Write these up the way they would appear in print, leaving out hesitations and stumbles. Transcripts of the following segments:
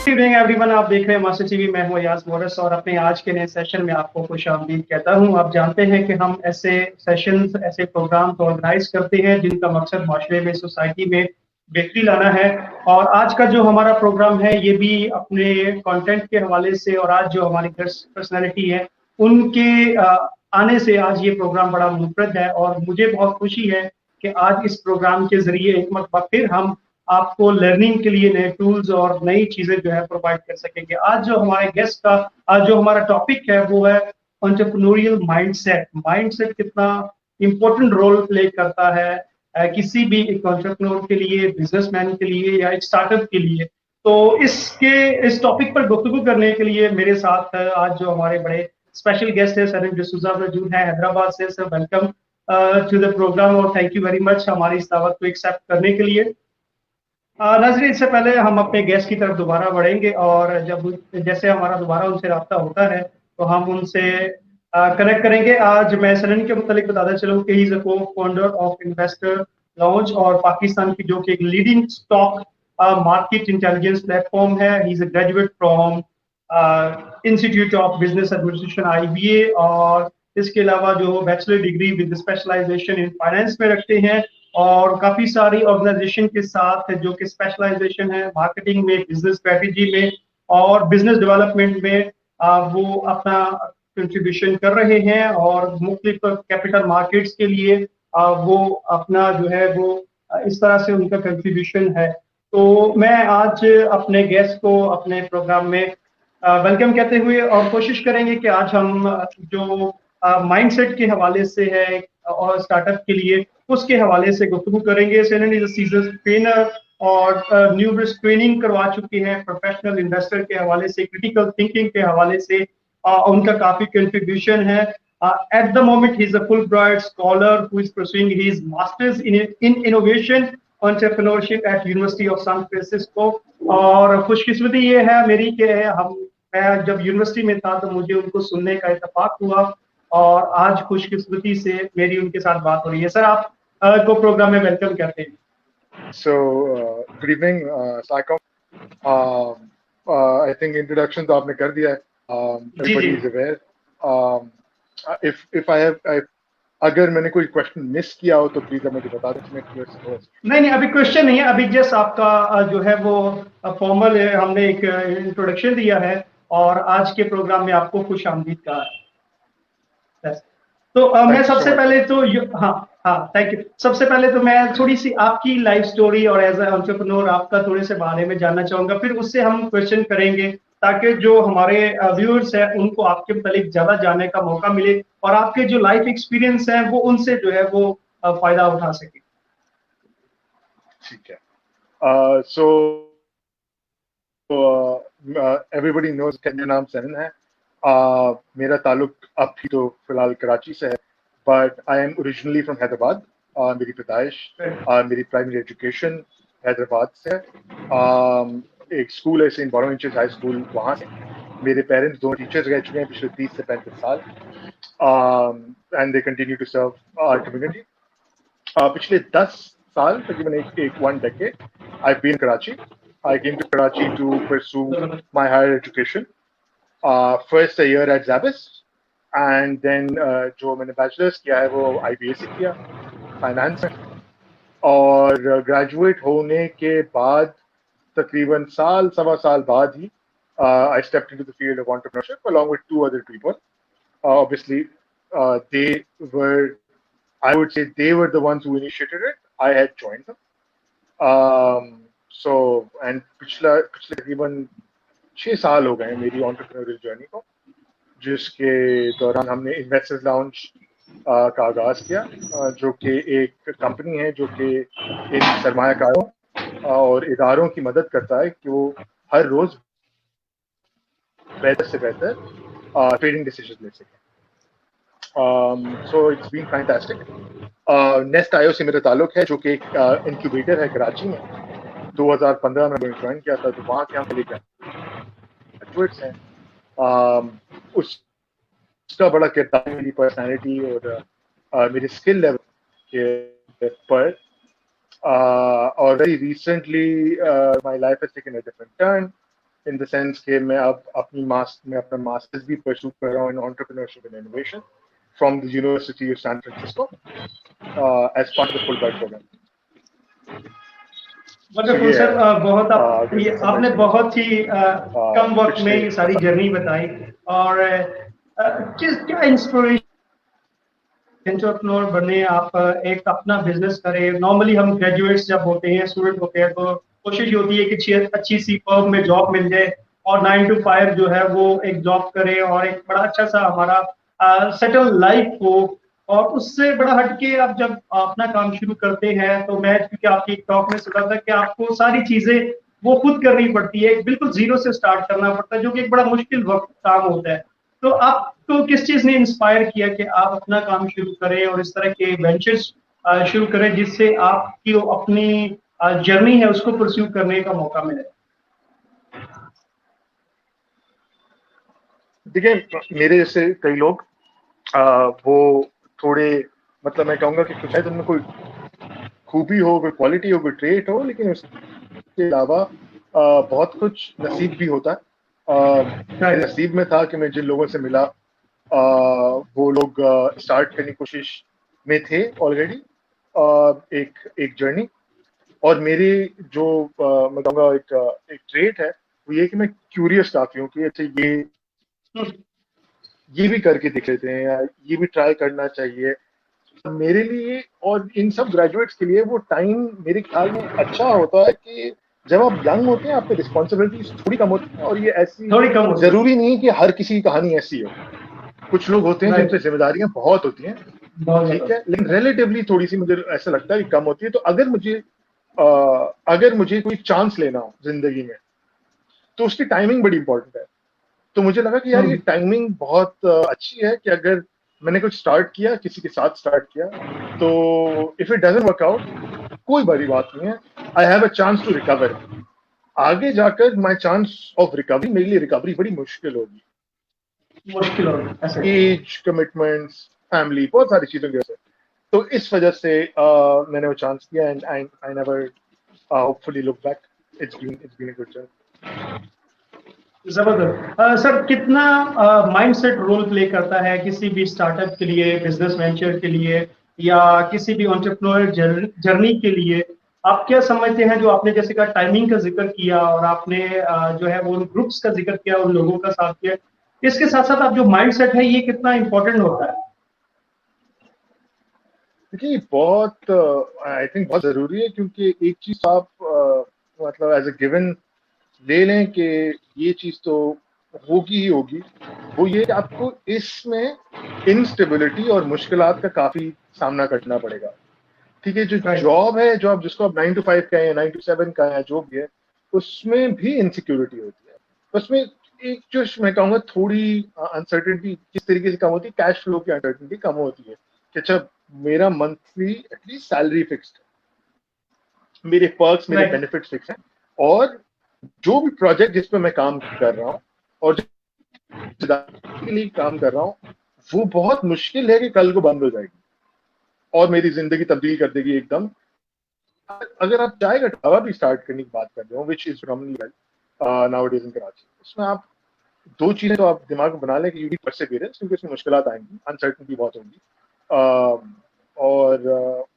Evening everyone, आप देख रहे हैं मास्टर टीवी। मैं हूं अयाज मोरस और अपने आज के नए सेशन में आपको खुशामदीद कहता हूं। आप जानते हैं कि हम ऐसे सेशंस, ऐसे प्रोग्राम को ऑर्गेनाइज करते हैं जिनका मकसद माशरे में, सोसाइटी में बेहतरी लाना है। और आज का जो हमारा प्रोग्राम है ये भी अपने कंटेंट के हवाले से और आज जो हमारी पर्सनैलिटी है उनके आने से आज ये प्रोग्राम बड़ा मुनफरद है। और मुझे बहुत खुशी है कि आज इस प्रोग्राम के जरिए एक मरतबा फिर हम आपको लर्निंग के लिए नए टूल्स और नई चीजें जो है प्रोवाइड कर सकेंगे। आज जो हमारे गेस्ट का आज जो हमारा टॉपिक है वो है एंटरप्रेन्योरियल माइंडसेट। माइंडसेट कितना इंपॉर्टेंट रोल प्ले करता है किसी भी एक एंटरप्रेन्योर के लिए, बिजनेसमैन के लिए या एक स्टार्टअप के लिए। तो इस टॉपिक पर गुफ्तगू करने के लिए मेरे साथ आज जो हमारे बड़े स्पेशल गेस्ट है सलीम डिसूजा मौजूद है हैदराबाद से। Sir welcome to the programme और थैंक यू वेरी मच हमारी इस दावत को एक्सेप्ट करने के लिए। नाजरीन, इससे पहले हम अपने गेस्ट की तरफ दोबारा बढ़ेंगे और जब जैसे हमारा दोबारा उनसे रब्ता होता है तो हम उनसे कनेक्ट करेंगे। आज मैं सनन के मुतालिक बताता चलूँ कि ही इज अ को फाउंडर ऑफ इन्वेस्टर लॉन्च और पाकिस्तान की जो कि एक leading stock market intelligence platform है। He is a graduate from institute of business administration IBA और इसके अलावा जो bachelor degree with specialisation in finance में रखते हैं और काफी सारी ऑर्गेनाइजेशन के साथ जो कि स्पेशलाइजेशन है मार्केटिंग में, बिजनेस स्ट्रेटेजी में और बिजनेस डेवलपमेंट में वो अपना कंट्रीब्यूशन कर रहे हैं और मुख्तलिफ कैपिटल मार्केट्स के लिए वो अपना जो है वो इस तरह से उनका कंट्रीब्यूशन है। तो मैं आज अपने गेस्ट को अपने प्रोग्राम में वेलकम कहते हुए और कोशिश करेंगे कि आज हम जो माइंडसेट के हवाले से है और स्टार्टअप के लिए उसके हवाले से गुफ्तगू करेंगे। Sanon is a season trainer और न्यूमरस ट्रेनिंग करवा चुके हैं प्रोफेशनल इन्वेस्टर के हवाले से, क्रिटिकल थिंकिंग के हवाले से उनका काफी कंट्रीब्यूशन है। At the moment he is a Fulbright scholar who is pursuing his masters in innovation entrepreneurship at University of San Francisco. और खुशकिस्मती ये है मेरी कि मैं जब यूनिवर्सिटी में था तो मुझे उनको सुनने का इत्तेफाक हुआ और आज खुशकिस्मती से मेरी उनके साथ बात हो रही है। सर आप को प्रोग्राम में वेलकम कहते हैं। So, good evening, Saikom. I think introduction तो आपने कर दिया है. Everybody is aware. If I have, अगर मैंने कोई क्वेश्चन मिस किया हो तो प्लीज मुझे बता दें। नहीं, अभी क्वेश्चन नहीं है, अभी जस्ट आपका जो है वो फॉर्मल हमने एक इंट्रोडक्शन दिया है और आज के प्रोग्राम में आपको खुश आमदीद कहा है। तो मैं सबसे पहले तो हाँ थैंक यू। सबसे पहले तो मैं थोड़ी सी आपकी लाइफ स्टोरी और एज एंटरप्रेन्योर आपका थोड़े से बारे में जानना चाहूंगा, फिर उससे हम क्वेश्चन करेंगे ताकि जो हमारे व्यूअर्स हैं उनको आपके मुतालिक ज्यादा जानने का मौका मिले और आपके जो लाइफ एक्सपीरियंस हैं वो उनसे जो है वो फायदा उठा सके। ठीक है। सो एवरीबॉडी नोज मेरा नाम सनन है। मेरा ताल्लुक अब भी तो फिलहाल कराची से है, but I am originally from Hyderabad. मेरी पैदाइश, मेरी प्राइमरी एजुकेशन हैदराबाद से है। एक स्कूल है सेंट बोनावेंचर हाई स्कूल, वहाँ से। मेरे पेरेंट्स दोनों टीचर्स रह चुके हैं पिछले 30 से 35 साल and they continue to serve our community. पिछले 10 साल तकरीबन एक 1 decade I've been in Karachi. I came to Karachi to pursue my higher education. First a year at Zabis and then जो मैंने बैचलर्स किया है वो IBA से किया फाइनेंस में। और ग्रेजुएट होने के बाद तकरीबन सवा साल बाद ही I stepped into the field of entrepreneurship along with 2 other people. Obviously they were, I would say they were the ones who initiated it. I had joined them. So and पिछले तकरीबन 6 साल हो गए मेरी एंटरप्रेन्योरियल जर्नी को, जिसके दौरान हमने इन्वेस्टर्स लाउंज का आगाज किया, जो कि एक कंपनी है जो कि इन सरमायाकारों और इदारों की मदद करता है कि वो हर रोज बेहतर से बेहतर ट्रेडिंग डिसीजन ले सकें। So it's been fantastic. Nest आयो से मेरा ताल्लुक है, जो कि एक इंक्यूबेटर है कराची में। 2015 में ज्वाइन किया था, तो वहाँ के हम ग्रेजुएट्स हैं। उसका बड़ा किरदार मेरी पर्सनैलिटी और मेरे स्किल लेवल के पर। और very recently my life has taken a different turn in the sense कि मैं अब अपना मास्टर्स भी परस्यू कर रहा हूँ in entrepreneurship and innovation from the university of San Francisco as part of the Fulbright programme. Wonderful sir, बहुत ये आपने बहुत ही कम वक्त में ये सारी जर्नी बताई। और क्या इंस्पिरेशन एंटरप्रेन्योर बने, आप एक अपना बिजनेस करें। नॉर्मली हम ग्रेजुएट्स जब होते हैं, स्टूडेंट होते हैं, तो कोशिश होती है कि अच्छी सी फर्म में जॉब मिल जाए और 9 to 5 जो है वो एक जॉब करें और एक बड़ा अच्छा सा हमारा सेटल लाइफ हो। और उससे बड़ा हटके आप जब अपना काम शुरू करते हैं, तो मैं क्योंकि आपकी एक टॉक में सुना था कि आपको सारी चीजें वो खुद करनी पड़ती है, बिल्कुल जीरो से स्टार्ट करना पड़ता है, जो कि एक बड़ा मुश्किल वक्त काम होता है। तो आपको किस चीज ने इंस्पायर किया कि आप अपना काम शुरू करें और इस तरह के वेंचर्स शुरू करें, जिससे आपकी अपनी जर्नी है उसको परस्यू करने का मौका मिले? देखिए, मेरे जैसे कई लोग वो थोड़े, मतलब मैं कहूँगा कि शायद उनमें कोई खूबी हो, कोई क्वालिटी हो, कोई ट्रेट हो, लेकिन उसके अलावा बहुत कुछ नसीब भी होता है। मेरे नसीब में था कि मैं जिन लोगों से मिला वो लोग स्टार्ट करने की कोशिश में थे ऑलरेडी एक जर्नी। और मेरी जो मैं कहूँगा एक ट्रेट है वो ये कि मैं क्यूरियस काफी हूँ कि अच्छा ये भी करके दिख लेते हैं या ये भी ट्राई करना चाहिए। मेरे लिए और इन सब ग्रेजुएट्स के लिए वो टाइम मेरे ख्याल में अच्छा होता है कि जब आप यंग होते हैं, आप पे रिस्पॉन्सिबिलिटीज थोड़ी कम होती है, और ये ऐसी थोड़ी कम होती है। जरूरी नहीं है कि हर किसी की कहानी ऐसी हो। कुछ लोग होते हैं जिन पे जिम्मेदारियां बहुत होती हैं, ठीक है, लेकिन रिलेटिवली थोड़ी सी मुझे ऐसा लगता है कि कम होती है। तो अगर मुझे कोई चांस लेना हो जिंदगी में, तो उसकी टाइमिंग बड़ी इंपॉर्टेंट है। तो मुझे लगा कि यार ये टाइमिंग बहुत अच्छी है कि अगर मैंने कुछ स्टार्ट किया, किसी के साथ स्टार्ट किया, तो if it doesn't work out, कोई बड़ी बात नहीं है, I have a chance to recover. आगे जाकर माय चांस ऑफ रिकवरी, मेरे लिए रिकवरी बड़ी मुश्किल होगी, एज, कमिटमेंट्स, फैमिली, बहुत सारी चीजों की वजह से। तो इस वजह से मैंने वो चांस किया and I never hopefully look back. It's been a good journey. जबरदस्त। सर, कितना माइंडसेट रोल प्ले करता है किसी भी स्टार्टअप के लिए, बिजनेस वेंचर के लिए, या किसी भी एंटरप्रेन्योर जर्नी के लिए? आप क्या समझते हैं, जो आपने जैसे कहा टाइमिंग का जिक्र किया और आपने जो है वो ग्रुप्स का जिक्र किया, उन लोगों का साथ किया, इसके साथ साथ आप जो माइंडसेट है ये कितना इंपॉर्टेंट होता है? देखिए, बहुत आई थिंक बहुत जरूरी है, क्योंकि एक चीज आप मतलब एज ए गिवन ले लें कि ये चीज तो होगी ही होगी, वो ये कि आपको इसमें इनस्टेबिलिटी और मुश्किलात का काफी सामना करना पड़ेगा। ठीक है, जो जॉब है, जो आप जिसको आप 9 to 5 का है या 9 to 7 का है, जो भी है, उसमें भी इनसिक्योरिटी होती है। उसमें एक जो मैं कहूँगा थोड़ी अनसर्टेनिटी किस तरीके से कम होती है, कैश फ्लो की अनसर्टेनिटी कम होती है कि अच्छा मेरा मंथली एटलीस्ट सैलरी फिक्स्ड है, मेरे पर्क्स, मेरे बेनिफिट्स फिक्स हैं, और जो भी प्रोजेक्ट जिस पे मैं काम कर रहा हूँ और के लिए काम कर रहा हूँ, वो बहुत मुश्किल है कि कल को बंद हो जाएगी और मेरी जिंदगी तब्दील कर देगी एकदम। अगर आप चाय का ढाबा भी स्टार्ट करने की बात कर रहे हो, विच इज नाउअडेज इन कराची, उसमें आप दो चीजें तो आप दिमाग में बना लें कि यू नीड परसेवरेंस, क्योंकि उसमें मुश्किलात आएंगी, अनसर्टेनिटी बहुत होगी, और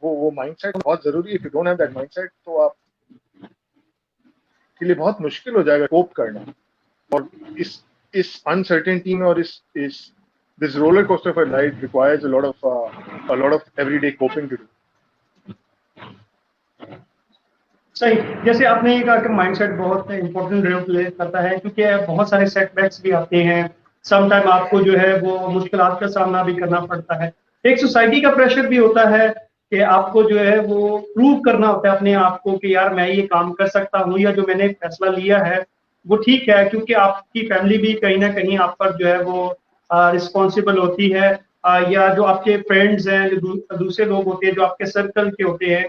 वो माइंडसेट बहुत जरूरी है। If you don't have that mindset, तो आप के लिए बहुत मुश्किल हो जाएगा कोप करना। और इस अनसर्टेनिटी में और इस this roller coaster of a life requires a lot of everyday coping to do. सही, जैसे आपने ये कहा कि माइंडसेट बहुत इंपॉर्टेंट रोल प्ले करता है, क्योंकि बहुत सारे सेटबैक्स भी आते हैं, सम टाइम आपको जो है वो मुश्किलात का सामना भी करना पड़ता है। एक सोसाइटी का प्रेशर भी होता है कि आपको जो है वो प्रूव करना होता है अपने आप को कि यार मैं ये काम कर सकता हूँ, या जो मैंने फैसला लिया है वो ठीक है, क्योंकि आपकी फैमिली भी कहीं ना कहीं आप पर जो है वो रिस्पॉन्सिबल होती है, या जो आपके फ्रेंड्स हैं, जो दूसरे लोग होते हैं जो आपके सर्कल के होते हैं,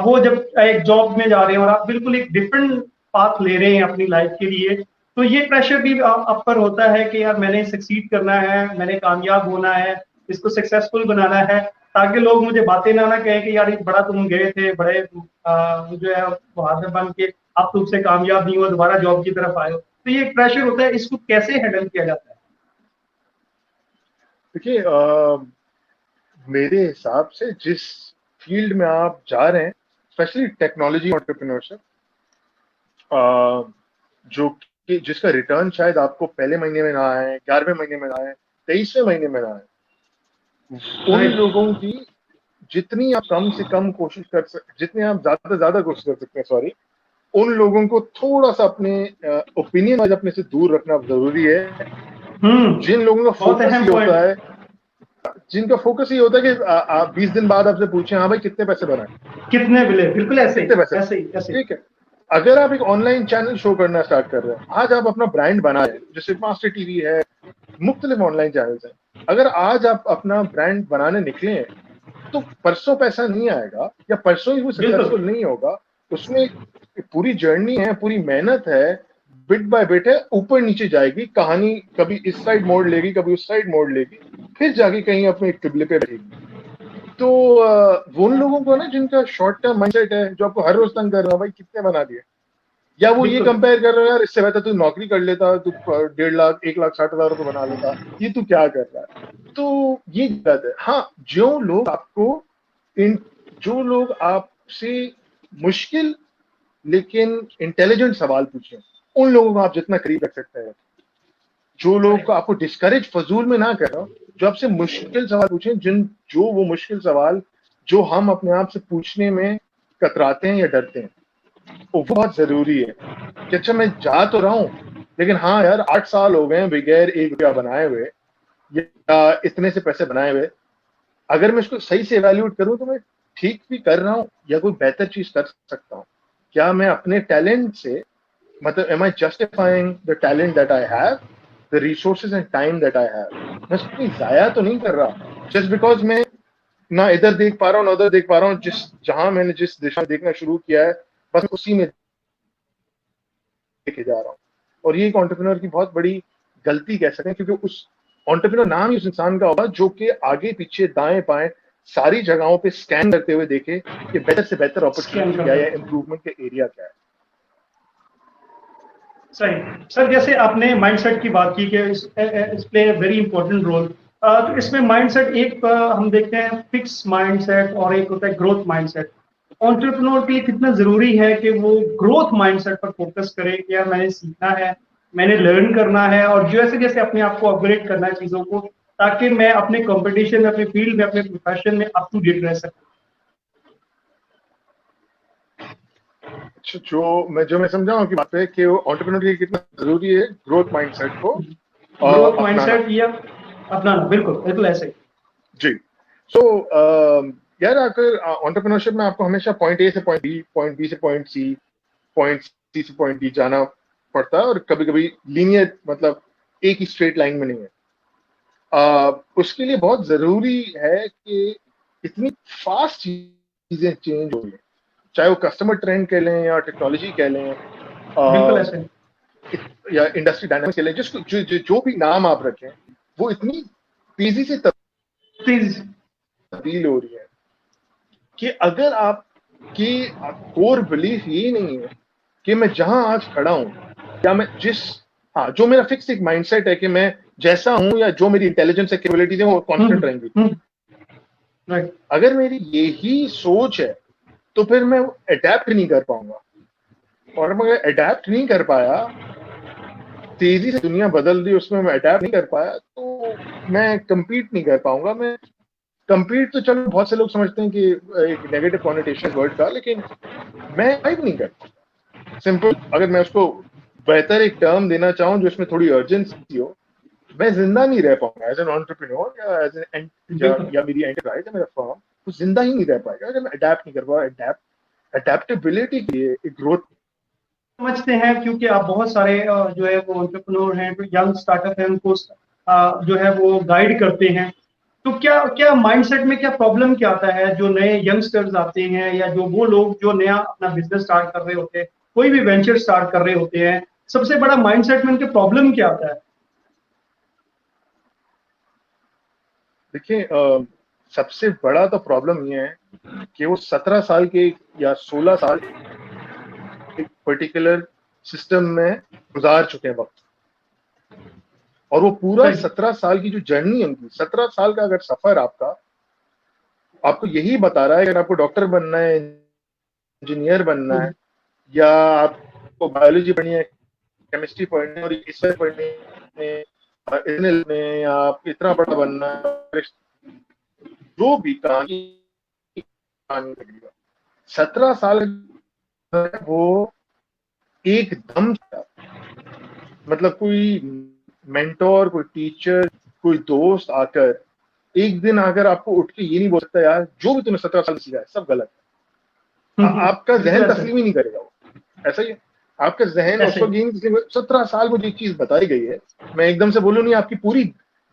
वो जब एक जॉब में जा रहे हैं और आप बिल्कुल एक डिफरेंट पाथ ले रहे हैं अपनी लाइफ के लिए, तो ये प्रेशर भी आप पर होता है कि यार मैंने सक्सीड करना है, मैंने कामयाब होना है, इसको सक्सेसफुल बनाना है, ताकि लोग मुझे बातें ना कहें कि यार ये बड़ा तुम गए थे, बड़े जो है बहादुर बन के अब तुमसे कामयाब नहीं हो, दोबारा जॉब की तरफ आए हो। तो ये एक प्रेशर होता है, इसको कैसे हैंडल किया जाता है? देखिए, मेरे हिसाब से जिस फील्ड में आप जा रहे हैं, स्पेशली टेक्नोलॉजी एंटरप्रेन्योरशिप, जो कि जिसका रिटर्न शायद आपको पहले महीने में ना आए, 11वें महीने में ना आए, 23वें महीने में ना आए, उन राइट, लोगों की जितनी आप कम से कम कोशिश कर सकते, जितने आप ज्यादा से ज्यादा कोशिश कर सकते हैं, सॉरी, उन लोगों को थोड़ा सा अपने ओपिनियन वाइज अपने से दूर रखना जरूरी है। जिन लोगों का बहुत फोकस अहम ये होता पॉइंट। है, जिनका फोकस ये होता है कि आप 20 दिन बाद आपसे पूछें, हाँ भाई कितने पैसे बनाए, कितने मिले, बिल्कुल ऐसे कितने पैसे, ही ऐसे ही ऐसे ही। ठीक है। अगर आप एक ऑनलाइन चैनल शो करना स्टार्ट कर रहे हैं, आज आप अपना ब्रांड बनाए, जैसे मास्टर टीवी है, मुख्तलिफ ऑनलाइन चैनल्स हैं, अगर आज आप अपना ब्रांड बनाने निकले हैं, तो परसों पैसा नहीं आएगा या परसों ही वो बिल्कुल सक्सेसफुल नहीं होगा। उसमें पूरी जर्नी है, पूरी मेहनत है, बिट बाय बिट है, ऊपर नीचे जाएगी कहानी, कभी इस साइड मोड़ लेगी, कभी उस साइड मोड़ लेगी, फिर जाके कहीं अपने किबले पे बैठेगी। तो वो उन लोगों को ना जिनका शॉर्ट टर्म माइंडसेट है, जो आपको हर रोज तंग कर रहा है, भाई कितने बना दिए, या वो ये बिल्कुल। कंपेयर कर रहे हो, यार इससे बेहतर तू नौकरी कर लेता, तू 1.5 लाख 1,60,000 रुपये बना लेता, ये तू क्या कर रहा है। तो ये गलत है। हाँ, जो लोग आपसे मुश्किल लेकिन इंटेलिजेंट सवाल पूछें, उन लोगों को आप जितना करीब रख सकते हैं। जो लोग राइट, आपको डिस्करेज फजूल में ना कर रहा हो, जो आपसे मुश्किल सवाल पूछें, जो वो मुश्किल सवाल जो हम अपने आप से पूछने में कतराते हैं या डरते हैं, वो बहुत जरूरी है। कि अच्छा मैं जा तो रहा हूँ, लेकिन हाँ यार 8 साल हो गए हैं बगैर 1 रुपया बनाए हुए या इतने से पैसे बनाए हुए, अगर मैं इसको सही से इवेल्यूएट करूं तो मैं ठीक भी कर रहा हूँ या कोई बेहतर चीज कर सकता हूँ। क्या मैं अपने टैलेंट से, मतलब am I justifying the talent that I have, the resources and time that I have, मैं इसको कहीं जाया तो नहीं कर रहा जस्ट बिकॉज मैं ना इधर देख पा रहा हूँ ना उधर देख पा रहा हूँ। जहां मैंने जिस दिशा में देखना शुरू किया है, बस उसी में देखे जा रहा हूँ। और ये एक एंटरप्रेन्योर की बहुत बड़ी गलती कह सकते हैं, क्योंकि उस एंटरप्रेन्योर नाम ही उस इंसान का होगा जो कि आगे पीछे दाएं बाएं सारी जगहों पे स्कैन करते हुए देखे कि बेहतर से बेहतर स्कैम अपॉर्चुनिटी क्या करना। है या इम्प्रूवमेंट के एरिया क्या है। सही। सर, जैसे आपने माइंडसेट की बात की कि इस प्ले वेरी इंपॉर्टेंट रोल। तो इसमें माइंडसेट एक हम देखते हैं फिक्स माइंडसेट और एक होता है ग्रोथ माइंडसेट। एंटरप्रेन्योर के लिए कितना जरूरी है कि वो ग्रोथ माइंडसेट पर फोकस करे कि यार मैंने सीखना है, मैंने लर्न करना है और जैसे जैसे अपने आप को अपग्रेड करना है चीजों को, ताकि मैं अपने कंपटीशन में, अपने फील्ड में, अपने प्रोफेशन में अप टू डेट रह सकूं। अच्छा, जो मैं समझा हूँ कि बात है कि वो एंटरप्रेन्योर के लिए कितना जरूरी है ग्रोथ माइंडसेट को ग्रोथ अपनाना। माइंडसेट या अपनाना, बिल्कुल बिल्कुल ऐसे ही। जी। सो यार, अगर एंटरप्रेन्योरशिप में आपको हमेशा पॉइंट ए से पॉइंट बी, पॉइंट बी से पॉइंट सी, पॉइंट सी से पॉइंट डी जाना पड़ता है, और कभी कभी लीनियर, मतलब एक ही स्ट्रेट लाइन में नहीं है। उसके लिए बहुत जरूरी है कि इतनी फास्ट चीजें चेंज हो रही है, चाहे वो कस्टमर ट्रेंड कह लें या टेक्नोलॉजी कह लें, बिल्कुल अ, ऐसे ही। या इंडस्ट्री डायनामिक्स कह लें, जिसको जो भी नाम आप रखें, वो इतनी तेजी से प्लीज। तब्दील हो रही है कि अगर आपकी कोर बिलीफ ये नहीं है कि मैं जहां आज खड़ा हूं, या मैं हाँ, जो मेरा फिक्स एक माइंडसेट है कि मैं जैसा हूं या जो मेरी इंटेलिजेंस है, कैपेबिलिटीज है, वो कांस्टेंट रहेंगी, राइट। अगर मेरी यही सोच है, तो फिर मैं अडेप्ट नहीं कर पाऊंगा। और मैं अडेप्ट नहीं कर पाया, तेजी से दुनिया बदल दी, उसमें मैं अडेप्ट नहीं कर पाया, तो मैं compete नहीं कर पाऊंगा। मैं compete तो चलो बहुत से लोग समझते हैं कि एक नेगेटिव कॉनोटेशन वर्ड का, लेकिन मैं फाइट नहीं करता। सिंपल, अगर मैं उसको बेहतर एक टर्म देना चाहूँ जो इसमें थोड़ी अर्जेंसी हो, मैं जिंदा नहीं रह पाऊंगा एज एन एंटरप्रेन्योर या एज एन, बिल्कुल या मेरी एंटरप्राइज या मेरा फर्म, वो जिंदा ही नहीं रह पाएगा अगर मैं अडेप्ट नहीं कर पाऊंगा। अडेप्टेबिलिटी के लिए एक ग्रोथ। समझते हैं, क्योंकि आप बहुत सारे जो है वो एंटरप्रेन्योर हैं, जो यंग स्टार्टअप हैं, उनको जो है वो गाइड करते हैं। तो क्या क्या माइंडसेट में क्या प्रॉब्लम क्या आता है, जो नए यंगस्टर्स आते हैं या जो वो लोग जो नया अपना बिजनेस स्टार्ट कर रहे होते हैं, कोई भी वेंचर स्टार्ट कर रहे होते हैं, सबसे बड़ा माइंडसेट में उनके प्रॉब्लम क्या आता है? देखिए, सबसे बड़ा तो प्रॉब्लम ये है कि वो 17 साल के या 16 साल एक पर्टिकुलर सिस्टम में गुजार चुके हैं वक्त। और वो पूरा 17 साल की जो जर्नी है उनकी, 17 साल का अगर सफर आपका आपको यही बता रहा है कि अगर आपको डॉक्टर बनना है, इंजीनियर बनना है, या आपको बायोलॉजी पढ़नी है, केमिस्ट्री पढ़नी है और इसमें पढ़नी है, में या आप इतना बड़ा बनना है, जो भी कहानी 17 साल वो एकदम, मतलब कोई मेंटोर, कोई टीचर, कोई दोस्त आकर एक दिन आकर आपको उठ के ये नहीं बोल सकता यार जो भी तुमने 17 साल सीखा है सब गलत है। आपका जहन तस्लीम ही नहीं करेगा वो, ऐसा ही है। आपका जहन उस वक्त यही 17 साल मुझे एक चीज बताई गई है, मैं एकदम से बोलूं नहीं, आपकी पूरी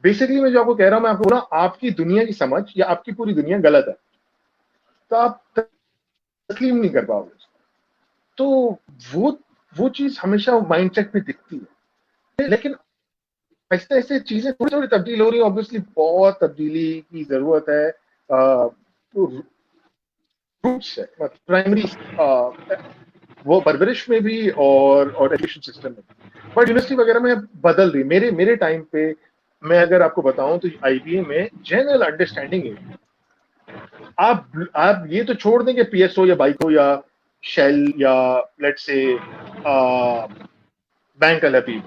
बेसिकली मैं जो आपको कह रहा हूं, मैं आपको बोला आपकी दुनिया की समझ या आपकी पूरी दुनिया गलत है, तो आप तस्लीम नहीं कर पाओगे। तो वो चीज हमेशा माइंडसेट में दिखती है, लेकिन ऐसे ऐसे चीजें थोड़ी थोड़ी तब्दील हो रही है। ऑब्वियसली बहुत तब्दीली की जरूरत है। रूट्स है, प्राइमरी वो परवरिश में भी और एजुकेशन सिस्टम में, बट यूनिवर्सिटी वगैरह में बदल रही। मेरे टाइम पे मैं अगर आपको बताऊं तो आईबीए में जनरल अंडरस्टैंडिंग है, आप ये तो छोड़ दें कि पीएसओ या बाइको या शेल या लेट्स से बैंक अलपी,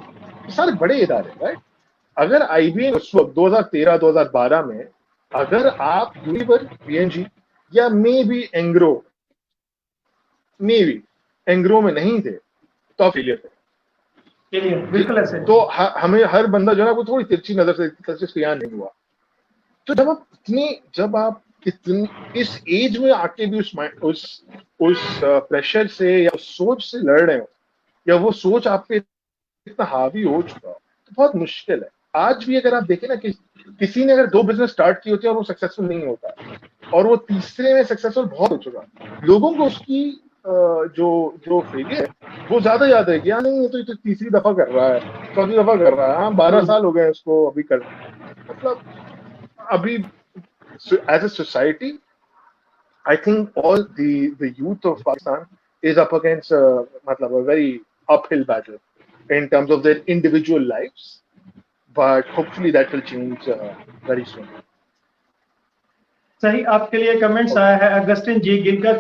सारे बड़े इदारे, राइट। अगर आईबीए उस वक्त 2013-2012 में अगर आप यूनिवर, पीएनजी या मे बी एंग्रो में नहीं थे तो आप फेलियर थे। बिल्कुल ऐसे। तो हमें हर बंदा जो है वो थोड़ी तिरछी नजर से तैयार नहीं हुआ। तो जब आप इतनी इस एज में आके भी उस प्रेशर से या उस सोच से लड़ रहे हो, या वो सोच आप पे इतना हावी हो चुका हो, तो बहुत मुश्किल है। आज भी अगर आप देखें ना कि किसी ने अगर 2 बिजनेस स्टार्ट किए होते हैं और वो सक्सेसफुल नहीं होता, और वो तीसरे में सक्सेसफुल बहुत हो चुका, लोगों को उसकी जो फेलियर है वो ज्यादा याद है कि हाँ नहीं ये तो तीसरी दफा कर रहा है, चौथी दफा कर रहा है, हाँ 12 साल हो गए उसको अभी कर, मतलब अभी as a society, I think all the youth of Pakistan is up against a very uphill battle in terms of their individual lives, but hopefully that will change very soon. सही, आपके लिए कमेंट्स आया है Augustine जी गिल का,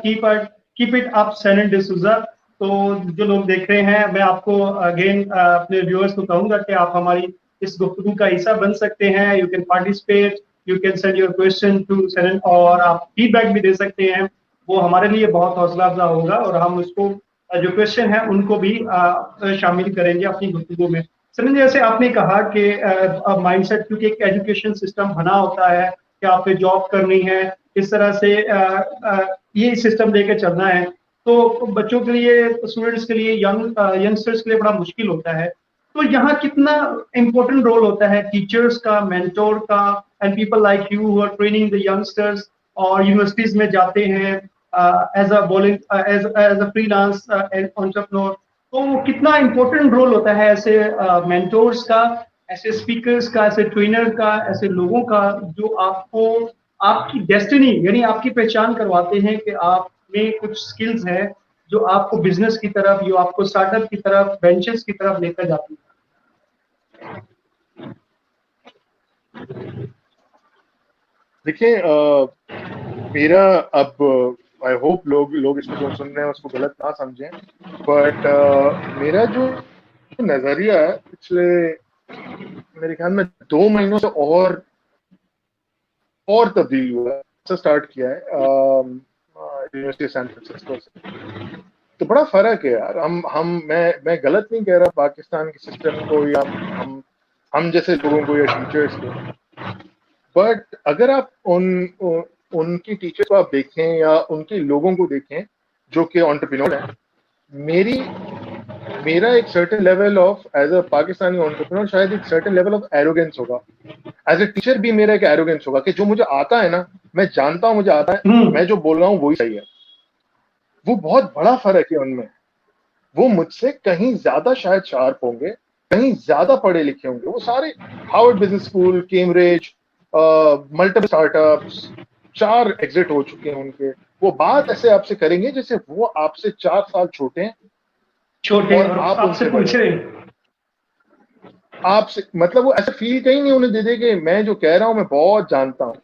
keep it up Sanon D'Souza. तो जो लोग देख रहे हैं, मैं आपको अगेन अपने व्यूअर्स को कहूंगा कि आप हमारी इस गुफ्तगू का हिस्सा बन सकते हैं। You can participate, you can send your question to Sanan, और आप फीडबैक भी दे सकते हैं। वो हमारे लिए बहुत हौसला अफजा होगा और हम उसको जो क्वेश्चन है उनको भी शामिल करेंगे अपनी गुफ्तगू में। सैनन, जैसे आपने कहा कि माइंडसेट, क्योंकि एक एजुकेशन सिस्टम बना होता है कि आपने जॉब करनी है, इस तरह से ये सिस्टम लेके चलना है, तो बच्चों के लिए, स्टूडेंट्स के लिए, यंगस्टर्स के लिए बड़ा मुश्किल होता है। तो यहाँ कितना इम्पोर्टेंट रोल होता है टीचर्स का, मेंटोर का, and people like you who are training the youngsters, और यूनिवर्सिटीज में जाते हैं एज अ फ्रीलांस एंटरप्रेन्योर, तो कितना इम्पोर्टेंट रोल होता है ऐसे मेंटोर्स का, ऐसे स्पीकर्स का, ऐसे ट्रेनर का, ऐसे लोगों का, जो आपको आपकी डेस्टिनी यानी आपकी पहचान करवाते हैं कि आप में कुछ स्किल्स हैं जो आपको बिजनेस की तरफ, जो आपको स्टार्टअप की तरफ, वेंचर्स की तरफ लेकर जाती है। देखिए मेरा अब आई होप लोग इसको जो सुन रहे हैं उसको गलत ना समझें, बट मेरा जो नजरिया है पिछले मेरे ख्याल में 2 महीनों से और तब्दील हुआ है। स्टार्ट किया है यूनिवर्सिटी सैन फ्रांसिस्को से, तो बड़ा फर्क है यार। मैं गलत नहीं कह रहा पाकिस्तान के सिस्टम को या हम जैसे लोगों को या टीचर्स को, बट अगर आप उनकी टीचर्स को आप देखें या उनके लोगों को देखें जो कि एंटरप्रेन्योर हैं, मेरा एक certain level of as a Pakistani entrepreneur शायद एक सर्टेन लेवल ऑफ एरोगेंस होगा। एज ए टीचर भी मेरा एक एरोगेंस होगा कि जो मुझे आता है ना, मैं जानता हूं मुझे आता है, मैं जो बोल रहा हूं वही सही है। वो बहुत बड़ा फर्क है उनमें। वो मुझसे कहीं ज्यादा शायद शार्प होंगे, कहीं ज्यादा पढ़े लिखे होंगे। वो सारे Harvard business school, Cambridge, multiple startups, 4 exit हो चुके हैं उनके। वो बात ऐसे आपसे करेंगे जैसे वो आपसे 4 साल छोटे हैं और आप उनसे पूछ रहे हैं। आपसे मतलब वो ऐसा फील कहीं नहीं होने देते कि मैं जो कह रहा हूँ मैं बहुत जानता हूँ।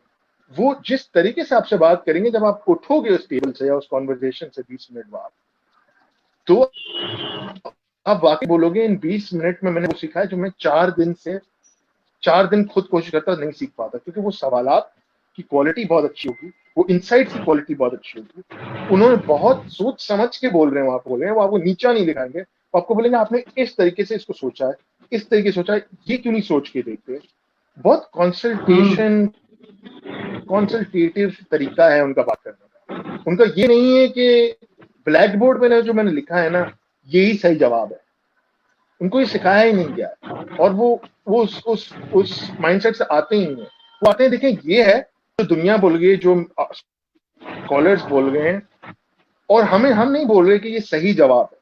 वो जिस तरीके से आपसे बात करेंगे जब आप उठोगे उस टेबल से या उस कॉन्वर्जेशन से 20 मिनट बाद, तो आप वाकई बोलोगे इन 20 मिनट में मैंने वो सीखा है जो मैं 4 दिन खुद कोशिश करता नहीं सीख पाता, क्योंकि वो सवालात की क्वालिटी बहुत अच्छी होगी, वो इनसाइट की क्वालिटी बहुत अच्छी होगी। उन्होंने बहुत सोच समझ के बोल रहे हैं, वहां बोल रहे हैं, वो आपको नीचा नहीं दिखाएंगे, वो आपको बोलेंगे आपने इस तरीके से इसको सोचा है, इस तरीके से सोचा है, ये क्यों नहीं सोच के देखते। बहुत कॉन्सल्टेटिव तरीका है उनका बात करने का। उनका ये नहीं है कि ब्लैक बोर्ड पे जो मैंने लिखा है ना यही सही जवाब है, उनको ये सिखाया ही नहीं गया है। और वो उस माइंडसेट से आते ही नहीं है। वो आते हैं, देखें ये है जो दुनिया बोल गई, जो स्कॉलर्स बोल गए हैं, और हम नहीं बोल रहे कि ये सही जवाब है,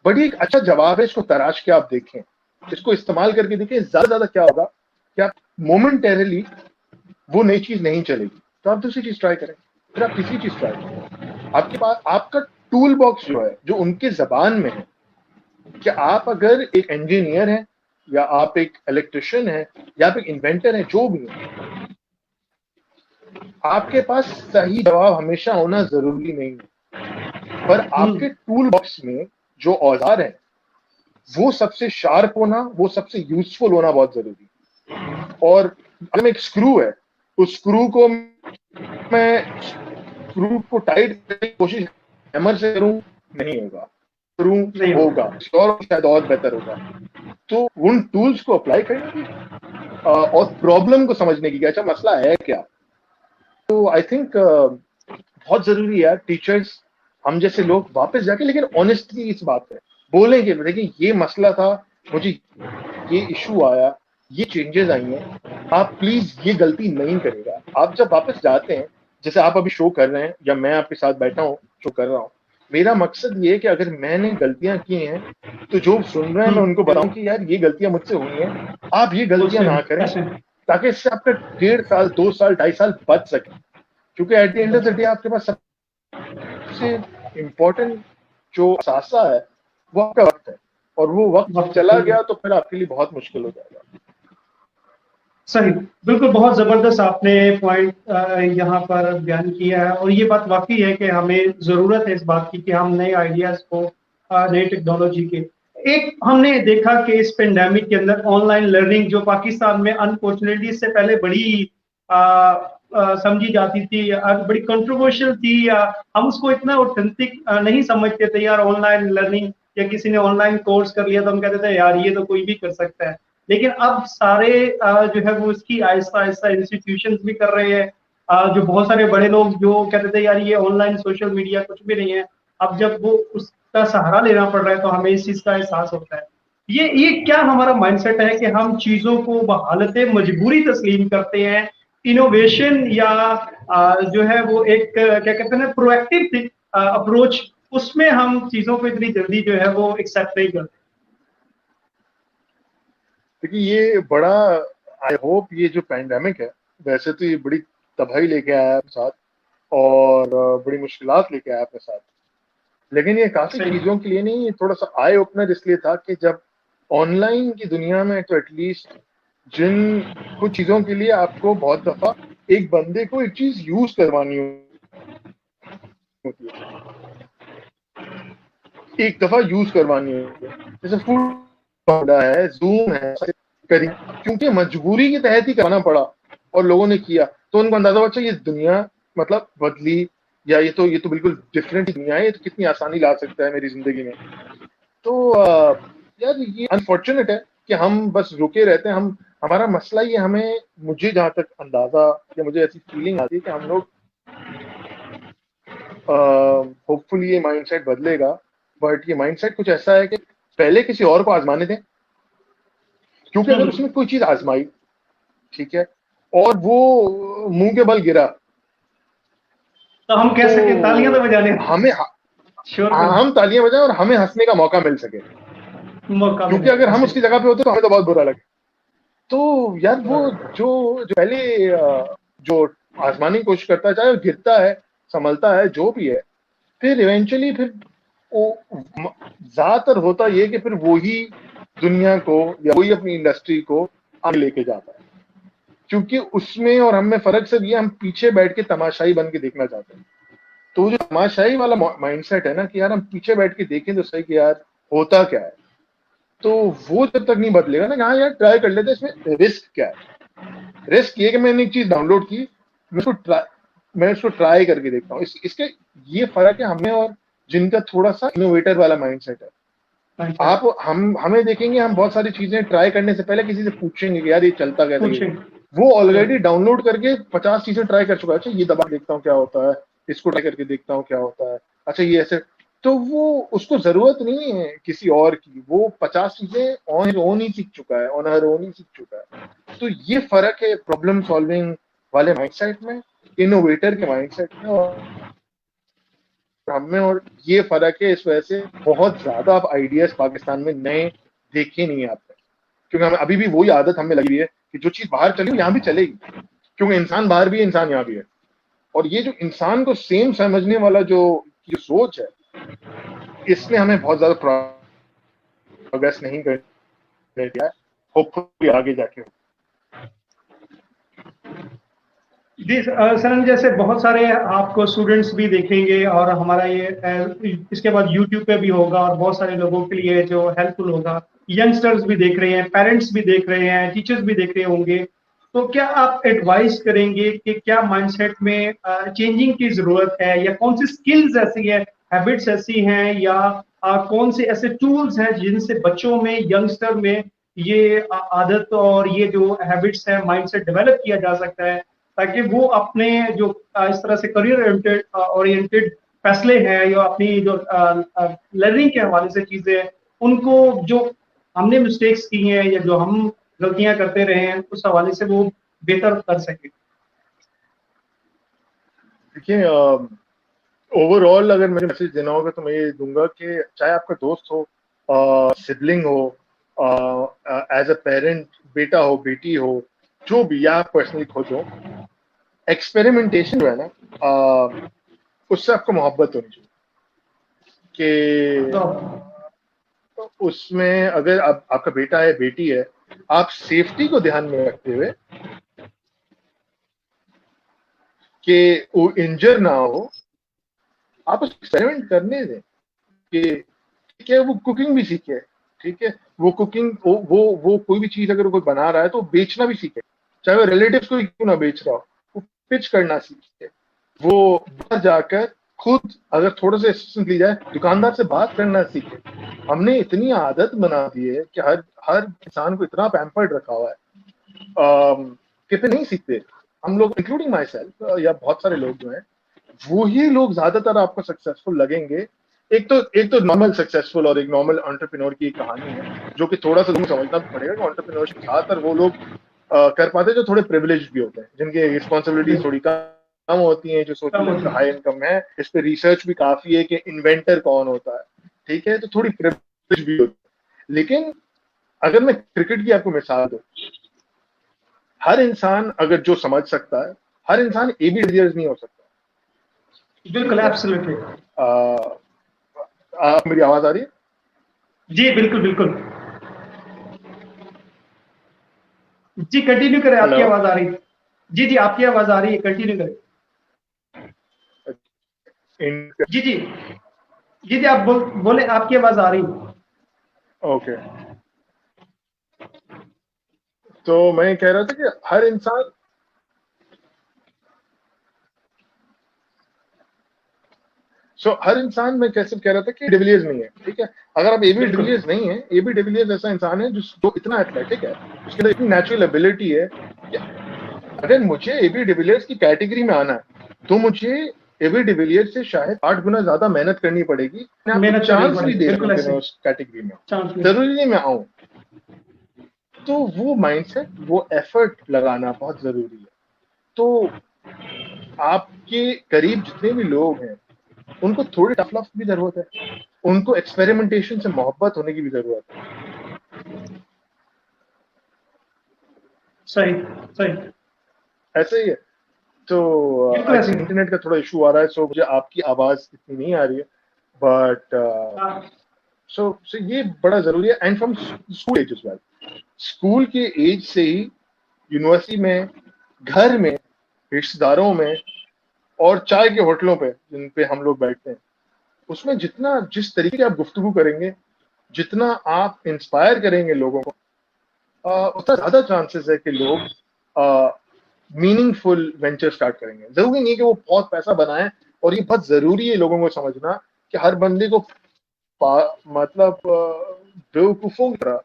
बट ये एक अच्छा जवाब है, इसको तराश के आप देखें, इसको इस्तेमाल करके देखें। ज्यादा क्या होगा कि आप मोमेंटेरली वो नई चीज नहीं चलेगी तो आप दूसरी चीज ट्राई करें, फिर आप तीसरी चीज ट्राई करें। आपके पास आपका टूल बॉक्स जो है जो उनके जबान में है, कि आप अगर एक इंजीनियर हैं या आप एक इलेक्ट्रिशियन हैं या आप एक इन्वेंटर हैं, जो भी है, आपके पास सही जवाब हमेशा होना जरूरी नहीं है, पर आपके टूल बॉक्स में जो औजार है वो सबसे शार्प होना, वो सबसे यूजफुल होना बहुत जरूरी है। और अगर एक स्क्रू है, उस स्क्रू को टाइट करने की कोशिश हैमर से करूं, नहीं होगा, स्क्रू होगा और शायद और बेहतर होगा। तो उन टूल्स को अप्लाई करने की और प्रॉब्लम को समझने की, अच्छा मसला है क्या। तो आई थिंक बहुत जरूरी है टीचर्स, हम जैसे लोग वापस जाके, लेकिन ऑनेस्टली इस बात पे बोलेंगे, देखिए ये मसला था, मुझे ये इशू आया, ये चेंजेस आई हैं, आप प्लीज ये गलती नहीं करेगा। आप जब वापस जाते हैं, जैसे आप अभी शो कर रहे हैं या मैं आपके साथ बैठा हूँ शो कर रहा हूँ, मेरा मकसद ये है कि अगर मैंने गलतियां की हैं तो जो सुन रहे हैं मैं उनको बताऊं कि यार ये गलतियां मुझसे हुई हैं, आप ये गलतियां ना करें, ताकि इससे आपका 1.5 साल 2 साल 2.5 साल बच सके। क्योंकि at the end of the day आपके पास सबसे इम्पोर्टेंट जो असासा है वो आपका वक्त है, और वो वक्त चला गया तो फिर आपके लिए बहुत मुश्किल हो जाएगा। सही, बिल्कुल, बहुत जबरदस्त आपने पॉइंट यहाँ पर बयान किया है, और ये बात वाकई है कि हमें जरूरत है इस बात की कि हम नए आइडियाज को, नई टेक्नोलॉजी के, एक हमने देखा कि इस पेंडेमिक के अंदर ऑनलाइन लर्निंग जो पाकिस्तान में अनफॉर्चुनेटली इससे पहले बड़ी समझी जाती थी, बड़ी कंट्रोवर्शियल थी, हम उसको इतना ऑथेंटिक नहीं समझते थे यार। ऑनलाइन लर्निंग या किसी ने ऑनलाइन कोर्स कर लिया तो हम कहते थे यार ये तो कोई भी कर सकता है। लेकिन अब सारे जो है वो इसकी आहिस्ता आहिस्ता इंस्टीट्यूशन भी कर रहे हैं, जो बहुत सारे बड़े लोग जो कहते थे यार ये ऑनलाइन सोशल मीडिया कुछ भी नहीं है, अब जब वो उसका सहारा लेना पड़ रहा है तो हमें इस चीज का एहसास होता है। ये क्या हमारा माइंडसेट है कि हम चीजों को बहालत मजबूरी तस्लीम करते हैं, इनोवेशन या जो है वो एक क्या कहते हैं प्रोएक्टिव अप्रोच, उसमें हम चीजों को इतनी जल्दी जो है वो एक्सेप्ट नहीं करते। देखिए ये बड़ा, आई होप ये जो पैंडेमिक है, वैसे तो ये बड़ी तबाही लेके आया अपने साथ और बड़ी मुश्किलात लेके आया अपने साथ, लेकिन ये काफी चीजों के लिए नहीं, ये थोड़ा सा आई ओपनर इसलिए था कि जब ऑनलाइन की दुनिया में तो एटलीस्ट जिन कुछ चीजों के लिए आपको बहुत दफा एक बंदे को एक चीज यूज करवानी होती है, एक दफा यूज करवानी होती है, जैसे फूड है, जूम है, करी, क्योंकि मजबूरी के तहत ही करना पड़ा और लोगों ने किया, तो उनको अंदाजा हुआ अच्छा ये दुनिया मतलब बदली, या ये तो बिल्कुल डिफरेंट दुनिया है, ये तो कितनी आसानी ला सकता है मेरी जिंदगी में। तो यार ये अनफॉर्चुनेट है कि हम बस रुके रहते हैं। हम, हमारा मसला ये, हमें, मुझे जहां तक अंदाजा या मुझे ऐसी फीलिंग आती है कि हम लोग होपफुली ये माइंडसेट बदलेगा, बट ये माइंडसेट कुछ ऐसा है कि पहले किसी और को आजमाने दें, क्योंकि अगर उसने कोई चीज आजमाई, ठीक है, और वो मुंह के बल गिरा तो हम कह सके तालियां तो बजाने, हमें हम तालियां बजाएं और हमें हंसने का मौका मिल सके, क्योंकि अगर हम उसकी जगह पे होते तो हमें तो बहुत बुरा लगे। तो यार वो जो पहले जो आजमाने की कोशिश करता है, चाहे वो गिरता है, संभलता है, जो भी है, फिर इवेंचुअली फिर वो ज्यादातर होता ये कि फिर वो ही दुनिया को या कोई अपनी इंडस्ट्री को आगे लेके जाता है, क्योंकि उसमें और हम में फर्क सिर्फ ये, हम पीछे बैठ के तमाशाई बन के देखना चाहते हैं। तो जो तमाशाई वाला माइंडसेट है ना कि यार हम पीछे बैठ के देखें तो सही कि यार होता क्या है, तो वो जब तक नहीं बदलेगा ना, हाँ यार ट्राई कर लेते, इसमें रिस्क क्या है। रिस्क ये कि मैंने एक चीज डाउनलोड की, मैं उसको ट्राई करके देखता हूँ। इसके ये फर्क है हमें और जिनका थोड़ा सा इनोवेटर वाला माइंडसेट है। आप हमें देखेंगे, हम बहुत सारी चीजें ट्राई करने से पहले किसी से पूछेंगे कि यार ये चलता कैसे है। वो ऑलरेडी डाउनलोड करके 50 चीजें ट्राई कर चुका है। अच्छा ये दबा देखता हूँ क्या होता है, इसको ट्राई करके देखता हूँ क्या होता है, अच्छा ये ऐसे। तो वो उसको जरूरत नहीं है किसी और की, वो 50 चीजें ऑन ओन ही सीख चुका है, ऑन हर ओन ही सीख चुका है। तो ये फर्क है प्रॉब्लम सॉल्विंग वाले माइंडसेट में, इनोवेटर के माइंडसेट में और हमें। और ये फर्क है, इस वजह से बहुत ज्यादा अब आइडियाज पाकिस्तान में नए देखे नहीं आते, क्योंकि हमें अभी भी वही आदत हमें लगी है कि जो चीज बाहर चली यहाँ भी चलेगी, क्योंकि इंसान बाहर भी है, इंसान यहाँ भी है। और ये जो इंसान को सेम समझने वाला जो सोच है, इसने हमें बहुत ज्यादा प्रोग्रेस नहीं करने दिया है। होपफुली आगे जाके जी सर, जैसे बहुत सारे आपको स्टूडेंट्स भी देखेंगे और हमारा ये इसके बाद यूट्यूब पे भी होगा और बहुत सारे लोगों के लिए जो हेल्पफुल होगा। यंगस्टर्स भी देख रहे हैं, पेरेंट्स भी देख रहे हैं, टीचर्स भी देख रहे होंगे। तो क्या आप एडवाइस करेंगे कि क्या माइंडसेट में चेंजिंग की जरूरत है, या कौन सी स्किल्स ऐसी है, हैबिट्स ऐसी हैं, या कौन से ऐसे टूल्स हैं जिनसे बच्चों में, यंगस्टर में ये आदत और ये जो हैबिट्स है, माइंडसेट डेवलप किया जा सकता है, ताकि वो अपने जो इस तरह से करियर ओरिएंटेड फैसले हैं या अपनी जो लर्निंग के हवाले से चीजें, उनको जो हमने मिस्टेक्स की हैं या जो हम गलतियां करते रहे हैं, उस हवाले से वो बेहतर कर सके। देखिए, ओवरऑल अगर मुझे मैसेज देना होगा तो मैं ये दूंगा कि चाहे आपका दोस्त हो, सिबलिंग हो, एज अ पेरेंट, बेटा हो, बेटी हो, जो भी, या आप पर्सनली खुद हो, एक्सपेरिमेंटेशन जो है ना, उससे आपको मोहब्बत होनी चाहिए। कि उसमें अगर आपका बेटा है, बेटी है, आप सेफ्टी को ध्यान में रखते हुए कि वो इंजर ना हो, आप उसको एक्सपेरिमेंट करने दें कि क्या वो कुकिंग भी सीखे। ठीक है, वो कुकिंग, वो कोई भी चीज अगर कोई बना रहा है तो बेचना भी सीखे, चाहे वो रिलेटिव्स को क्यों ना बेच रहा हो, वो पिच करना सीखे। वो बाहर जाकर खुद अगर थोड़ा सा असिस्टेंस ली जाए, दुकानदार से बात करना सीखे। हमने इतनी आदत बना दी है कि हर हर इंसान को इतना पैम्पर्ड रखा हुआ है, कितने नहीं सीखते हम लोग, इंक्लूडिंग माई सेल्फ, या बहुत सारे लोग जो हैं, वही लोग ज्यादातर आपको सक्सेसफुल लगेंगे। एक तो नॉर्मल सक्सेसफुल और एक नॉर्मल एंटरप्रेन्योर की कहानी है, जो कि थोड़ा सा समझना पड़ेगा कि एंटरप्रेन्योरशिप ज्यादातर वो लोग कर पाते हैं जो थोड़े प्रिविलेज भी होते हैं, जिनकी रिस्पॉन्सिबिलिटीज थोड़ी कम होती हैं, जो सोशल हाई इनकम है। इस पे रिसर्च भी काफी है कि इन्वेंटर कौन होता है। ठीक है, तो थोड़ी प्रिविलेज भी होती है। लेकिन अगर मैं क्रिकेट की आपको मिसाल दूं, हर इंसान अगर जो समझ सकता है, हर इंसान एबी डिविलियर्स नहीं हो सकता। बिल्कुल, एब्सोल्युटली। मेरी आवाज आ रही है? जी बिल्कुल बिल्कुल। जी कंटिन्यू करें, आपकी आवाज आ रही है। जी जी, आपकी आवाज आ रही है, कंटिन्यू करें। जी जी जी जी, आप बोले, आपकी आवाज आ रही है। ओके, तो मैं कह रहा था कि हर इंसान, हर इंसान, मैं कैसे कह रहा था कि डिविलियर्स नहीं है। ठीक है, अगर आप एबी डिविलियर्स नहीं है, एबी डिविलियर्स ऐसा इंसान है जो इतना एथलेटिक है, उसके अंदर इतनी नेचुरल एबिलिटी है कि अगर मुझे एबी डिविलियर्स की कैटेगरी में आना है तो मुझे एबी डिविलियर्स से शायद 8 गुना ज्यादा मेहनत करनी पड़ेगी। मैं आपको चांस नहीं दे रहा हूँ कि मैं उस कैटेगरी में, जरूरी नहीं मैं आऊं। तो वो माइंडसेट, वो एफर्ट लगाना बहुत जरूरी है। तो आपके करीब जितने भी लोग हैं, उनको थोड़ी टफ लव की भी जरूरत है, उनको एक्सपेरिमेंटेशन से मोहब्बत होने की भी जरूरत है। सही सही, ऐसे ही है। तो आई थिंक इंटरनेट का थोड़ा इशू आ रहा है, सो मुझे आपकी आवाज इतनी नहीं आ रही है, बट सो ये बड़ा जरूरी है, and from school as as well, school के एज से ही यूनिवर्सिटी में, घर में, रिश्तेदारों में और चाय के होटलों पे जिन पे हम लोग बैठते हैं, उसमें जितना जिस तरीके की आप गुफ्तगू करेंगे, जितना आप इंस्पायर करेंगे लोगों को, उतना ज्यादा चांसेस है कि लोग मीनिंगफुल वेंचर स्टार्ट करेंगे। जरूरी नहीं कि वो बहुत पैसा बनाए, और ये बहुत जरूरी है लोगों को समझना कि हर बंदे को मतलब बेवकूफों की तरह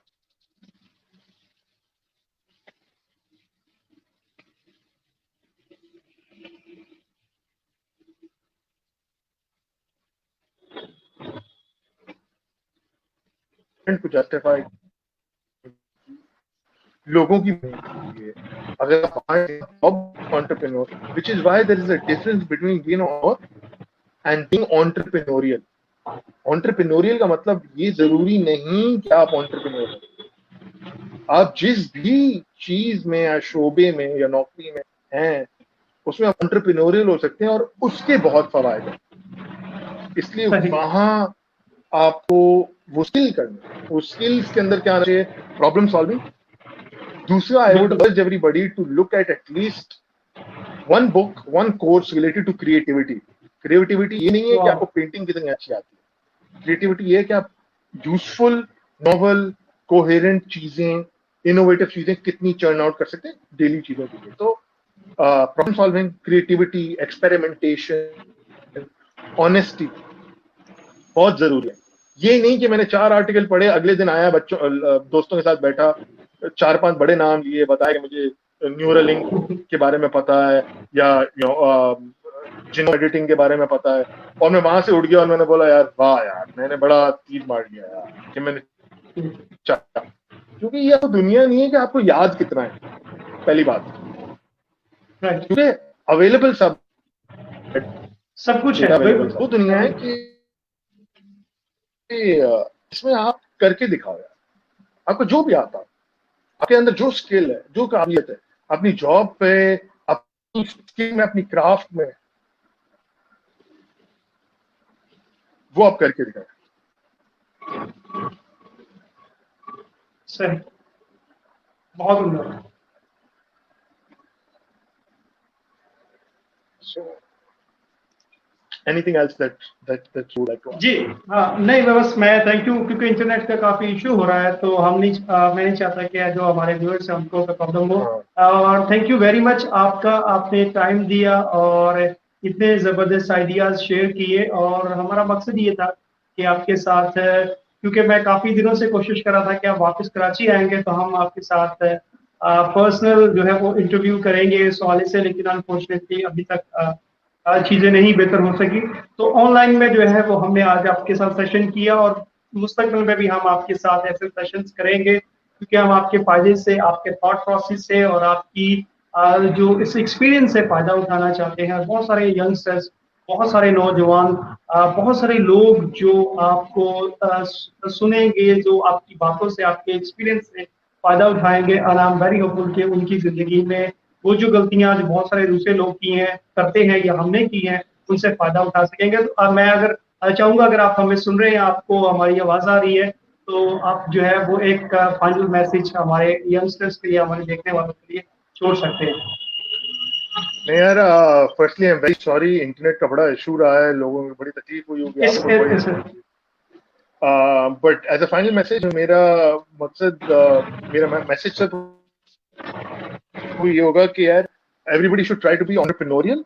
को जस्टिफाई लोगों की है। अगर आप entrepreneur, which is why there is a difference between being an and being entrepreneurial. Entrepreneurial का मतलब ये जरूरी नहीं कि आप entrepreneur हो। आप जिस भी चीज में या शोबे में या नौकरी में हैं, उसमें आप entrepreneurial हो सकते हैं, और उसके बहुत फवायद हैं। इसलिए सही। वहां आपको वो स्किल करना, वो स्किल्स के अंदर क्या आना चाहिए? Problem solving. दूसरा, I would urge everybody to look at at least one book, one course related to creativity. Creativity ये नहीं है कि आपको पेंटिंग कितनी अच्छी आती है, क्रिएटिविटी ये है कि आप यूजफुल, नॉवल, कोहेरेंट चीजें, इनोवेटिव चीजें कितनी चर्न आउट कर सकते हैं डेली चीजों के लिए। तो problem solving, creativity, experimentation, honesty बहुत जरूरी है। ये नहीं कि मैंने 4 आर्टिकल पढ़े, अगले दिन आया, बच्चों दोस्तों के साथ बैठा, 4-5 बड़े नाम लिए, बताया कि मुझे न्यूरलिंक के बारे में पता है या जिनो एडिटिंग के बारे में पता है, और मैं वहां से उठ गया और मैंने बोला यार वाह यार, मैंने बड़ा तीर मार दिया यार कि मैंने चाहा। क्योंकि ये तो दुनिया नहीं है कि आपको याद कितना है, पहली बात, क्योंकि अवेलेबल सब कुछ है। वो दुनिया है कि इसमें आप करके दिखाओ यार, आपको जो भी आता, आपके अंदर जो स्किल है, जो काबिलियत है, अपनी जॉब पे, अपनी स्किल में, अपनी क्राफ्ट में, वो आप करके दिखाएं। सही, बहुत उम्दा। So, anything else that you would like to ask? जी हाँ, नहीं बस मैं थैंक यू, क्योंकि इंटरनेट का काफी इशू हो रहा है, तो हम नहीं मैं नहीं चाहता कि जो हमारे व्यूअर्स हैं उनको प्रॉब्लम हो। और थैंक यू वेरी मच आपका, आपने टाइम दिया और इतने जबरदस्त आइडियाज शेयर किए, और हमारा मकसद ये था कि आपके साथ, क्योंकि मैं काफी दिनों से कोशिश कर रहा था कि आप वापस कराची आएंगे तो हम आपके साथ पर्सनल जो है वो इंटरव्यू करेंगे इस हवाले से, लेकिन अनफॉर्चुनेटली अभी तक चीजें नहीं बेहतर हो सकी। तो ऑनलाइन में जो है वो हमने आज आपके साथ सेशन किया, और मुस्तकबिल में भी हम आपके साथ ऐसे सेशंस करेंगे, क्योंकि हम आपके फायदे से, आपके थॉट प्रोसेस से और आपकी जो इस एक्सपीरियंस से फायदा उठाना चाहते हैं। बहुत सारे यंगस्टर्स, बहुत सारे नौजवान, बहुत सारे लोग जो आपको सुनेंगे, जो आपकी बातों से, आपके एक्सपीरियंस से फायदा उठाएंगे, and I am very hopeful कि उनकी जिंदगी में वो जो गलतियां जो बहुत सारे दूसरे लोग की हैं, करते हैं या हमने की हैं, उनसे फायदा उठा सकेंगे। तो मैं अगर चाहूंगा, अगर आप हमें सुन रहे हैं, आपको हमारी आवाज आ रही है, तो आप जो है वो एक फाइनल मैसेज हमारे यंगस्टर्स के लिए, हमारे देखने वालों के लिए छोड़ सकते हैं। नहीं यार, firstly I am very sorry, internet का बड़ा इशू रहा है, लोगों को बड़ी तकलीफ हुई होगी, आपको बड़ी, but as a final message मेरा मकसद, मेरा मैसेज से वो ये होगा कि यार everybody should try to be entrepreneurial,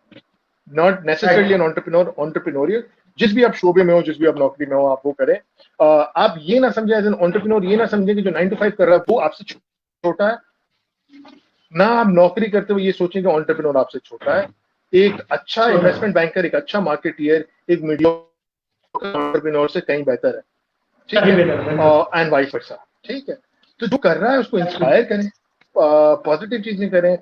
not necessarily an entrepreneur, entrepreneurial. जिस भी आप शोबे में हो, जिस भी आप नौकरी में हो, आप वो करें। आप ये ना समझे एज एन एंटरप्रेन्योर, ये ना समझे कि जो 9 to 5 कर रहा है वो आपसे छोटा है, ना आप नौकरी करते हुए ये सोचें कि एंटरप्रेन्योर आपसे छोटा है। एक अच्छा इन्वेस्टमेंट बैंकर, एक अच्छा मार्केटियर, एक मीडिया एंटरप्रेन्योर से कहीं बेहतर है, ठीक है, एंड वाइस वर्सा, ठीक है। तो जो कर रहा है उसको इंस्पायर करें, पॉजिटिव चीजें करें,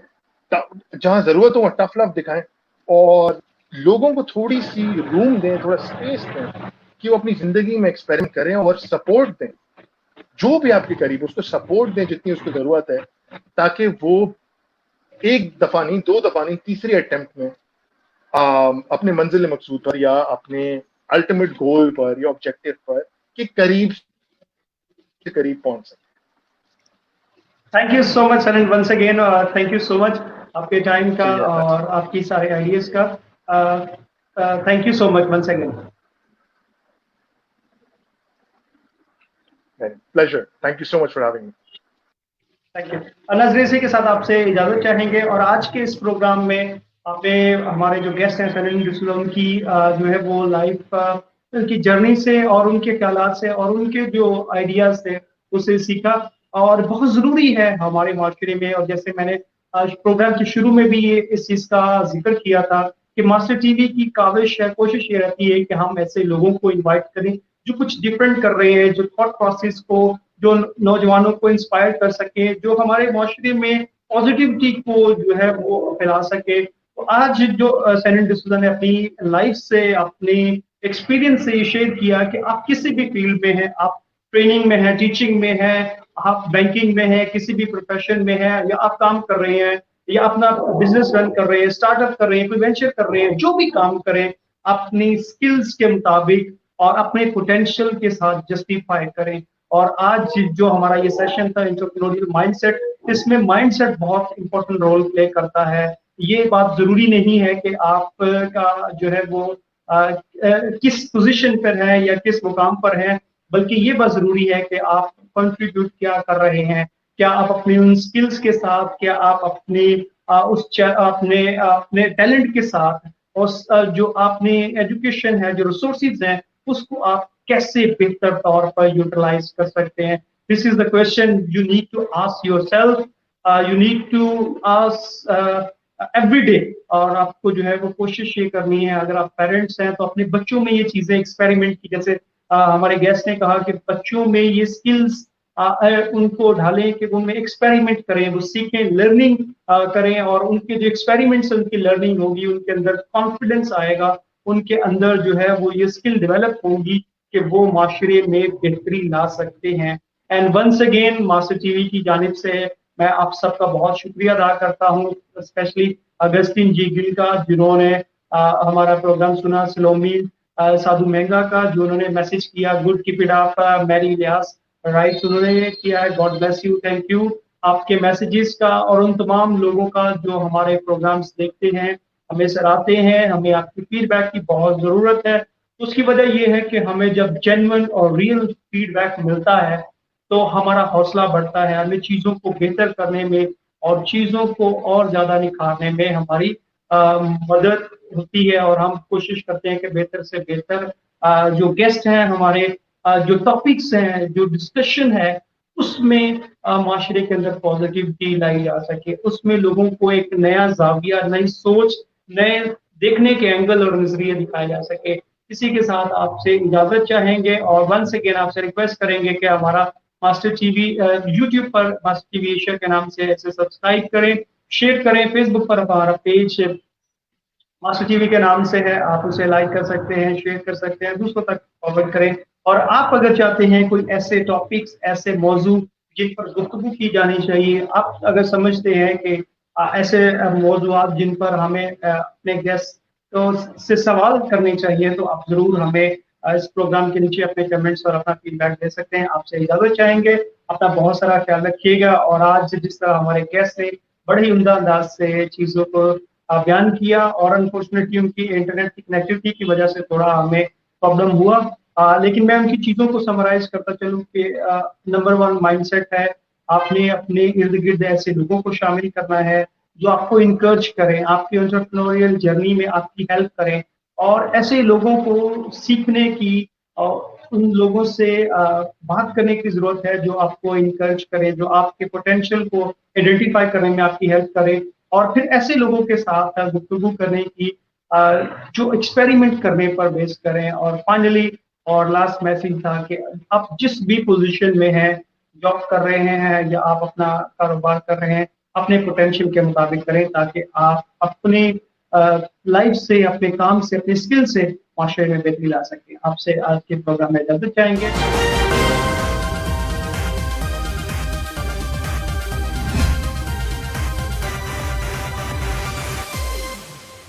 जहां जरूरत हो वहां टफ लव दिखाएं, और लोगों को थोड़ी सी रूम दें, थोड़ा स्पेस दें कि वो अपनी जिंदगी में एक्सपेरिमेंट करें, और सपोर्ट दें, जो भी आपके करीब उसको सपोर्ट दें जितनी उसको जरूरत है, ताकि वो एक दफा नहीं, 2 दफा नहीं, तीसरी अटेम्प्ट में अपने मंजिल मकसूद पर या अपने अल्टीमेट गोल पर या ऑब्जेक्टिव पर के करीब से करीब पहुंच सके। Thank you so much sir, once again thank you so much आपके टाइम का और आपकी सारे आइडियाज का। Thank you so much once again. Pleasure, thank you so much for having me. Thank you. नाज़रीन, इसी के साथ आपसे इजाजत चाहेंगे और आज के इस प्रोग्राम में आपने हमारे जो गेस्ट हैं सलीम डिसूजा की जो है वो लाइफ उनकी जर्नी से और उनके ख्यालात से और उनके जो आइडियाज थे उसे सीखा और बहुत जरूरी है हमारे माशरे में। और जैसे मैंने आज प्रोग्राम के शुरू में भी ये इस चीज का जिक्र किया था कि मास्टर टीवी की काविश है, कोशिश ये रहती है कि हम ऐसे लोगों को इन्वाइट करें जो कुछ डिफरेंट कर रहे हैं, जो थॉट प्रोसेस को, जो नौजवानों को इंस्पायर कर सके, जो हमारे माशरे में पॉजिटिविटी को जो है वो फैला सके। तो आज जो सलीम डिसूजा ने अपनी लाइफ से, अपनी एक्सपीरियंस से ये शेयर किया कि आप किसी भी फील्ड में हैं, आप ट्रेनिंग में हैं, टीचिंग में हैं, आप बैंकिंग में हैं, किसी भी प्रोफेशन में हैं, या आप काम कर रहे हैं या अपना बिजनेस रन कर रहे हैं, स्टार्टअप कर रहे हैं, कोई वेंचर कर रहे हैं, जो भी काम करें अपनी स्किल्स के मुताबिक और अपने पोटेंशियल के साथ जस्टिफाई करें। और आज जो हमारा ये सेशन था एंटरप्रेन्योरियल माइंडसेट, इसमें माइंडसेट बहुत इंपॉर्टेंट रोल प्ले करता है। ये बात जरूरी नहीं है कि आप का जो है वो किस पोजीशन पर है या किस मुकाम पर है, बल्कि ये बात जरूरी है कि आप कंट्रीब्यूट क्या कर रहे हैं, क्या आप अपनी उन स्किल्स के साथ, क्या आप अपने अपने टैलेंट के साथ उस जो आपने एजुकेशन है, जो रिसोर्सेज हैं, उसको आप कैसे बेहतर तौर पर यूटिलाइज कर सकते हैं। This is the question you need to ask yourself, you need to ask every day. और आपको जो है वो कोशिश ये करनी है, अगर आप पेरेंट्स हैं तो अपने बच्चों में ये चीजें एक्सपेरिमेंट की, जैसे हमारे गेस्ट ने कहा कि बच्चों में ये स्किल्स उनको ढालें कि उनमें एक्सपेरिमेंट करें, वो सीखें, लर्निंग करें, और उनके जो एक्सपेरिमेंट से उनकी लर्निंग होगी, उनके अंदर कॉन्फिडेंस आएगा, उनके अंदर जो है वो ये स्किल डेवलप होगी कि वो माशरे में बेहतरी ला सकते हैं। And once again master TV की जानिब से मैं आप सबका बहुत शुक्रिया अदा करता हूँ, स्पेशली अगस्तिन जी गिल का जिन्होंने हमारा प्रोग्राम सुना, सलोमी साधु महंगा का जो उन्होंने मैसेज किया, good keep it up, Mary Ilyas write उन्होंने किया है, God bless you, thank you आपके मैसेजेस का, और उन तमाम लोगों का जो हमारे प्रोग्राम्स देखते हैं, हमें सराहते हैं। हमें आपकी फीडबैक की बहुत जरूरत है। उसकी वजह यह है कि हमें जब जेन्युइन और रियल फीडबैक मिलता है तो हमारा हौसला बढ़ता है, हमें चीजों को बेहतर करने में और चीजों को और ज्यादा निखारने में हमारी मदद होती है। और हम कोशिश करते हैं कि बेहतर से बेहतर जो गेस्ट हैं हमारे, जो टॉपिक्स हैं, जो डिस्कशन है, उसमें माशरे के अंदर पॉजिटिविटी लाई जा सके, उसमें लोगों को एक नया जाविया, नई सोच, नए देखने के एंगल और नजरिए दिखाए जा सके। इसी के साथ आपसे इजाजत चाहेंगे और वंस अगेन आपसे रिक्वेस्ट करेंगे कि हमारा मास्टर टीवी यूट्यूब पर मास्टर टीवी एशिया के नाम से ऐसे सब्सक्राइब करें, शेयर करें। फेसबुक पर हमारा पेज मास्टर टीवी के नाम से है, आप उसे लाइक कर सकते हैं, शेयर कर सकते हैं, दूसरों तक फॉरवर्ड करें। और आप अगर चाहते हैं कोई ऐसे टॉपिक्स, ऐसे मौजू जिन पर गुफ्तगू की जानी चाहिए, आप अगर समझते हैं कि ऐसे मौजूआत जिन पर हमें अपने गेस्ट तो से सवाल करने चाहिए, तो आप जरूर हमें इस प्रोग्राम के नीचे अपने कमेंट्स और अपना फीडबैक दे सकते हैं। आपसे इजाजत चाहेंगे, अपना बहुत सारा ख्याल रखिएगा। और आज जिस तरह हमारे गेस्ट ने बड़े ही उम्दा अंदाज से चीजों को बयान किया, और अनफॉर्चुनेटली उनकी इंटरनेट की कनेक्टिविटी की वजह से थोड़ा हमें प्रॉब्लम हुआ, लेकिन मैं उनकी चीजों को समराइज करता चलूं कि नंबर 1 माइंडसेट है, आपने अपने इर्द गिर्द ऐसे लोगों को शामिल करना है जो आपको इंकरेज करें, आपकी एंटरप्रेन्योरियल जर्नी में आपकी हेल्प करें, और ऐसे लोगों को सीखने की और उन लोगों से बात करने की जरूरत है जो आपको इंकरेज करें, जो आपके पोटेंशियल को आइडेंटिफाई करने में आपकी हेल्प करें, और फिर ऐसे लोगों के साथ गुफ्तगू करने की जो एक्सपेरिमेंट करने पर बेस करें। और फाइनली और लास्ट मैसेज था कि आप जिस भी पोजीशन में हैं, जॉब कर रहे हैं या आप अपना कारोबार कर रहे हैं, अपने पोटेंशियल के मुताबिक करें, ताकि आप अपने लाइफ से, अपने काम से, अपने स्किल से माशरे में बेहतरी ला सकें। आपसे आज के प्रोग्राम में इजाजत चाहेंगे।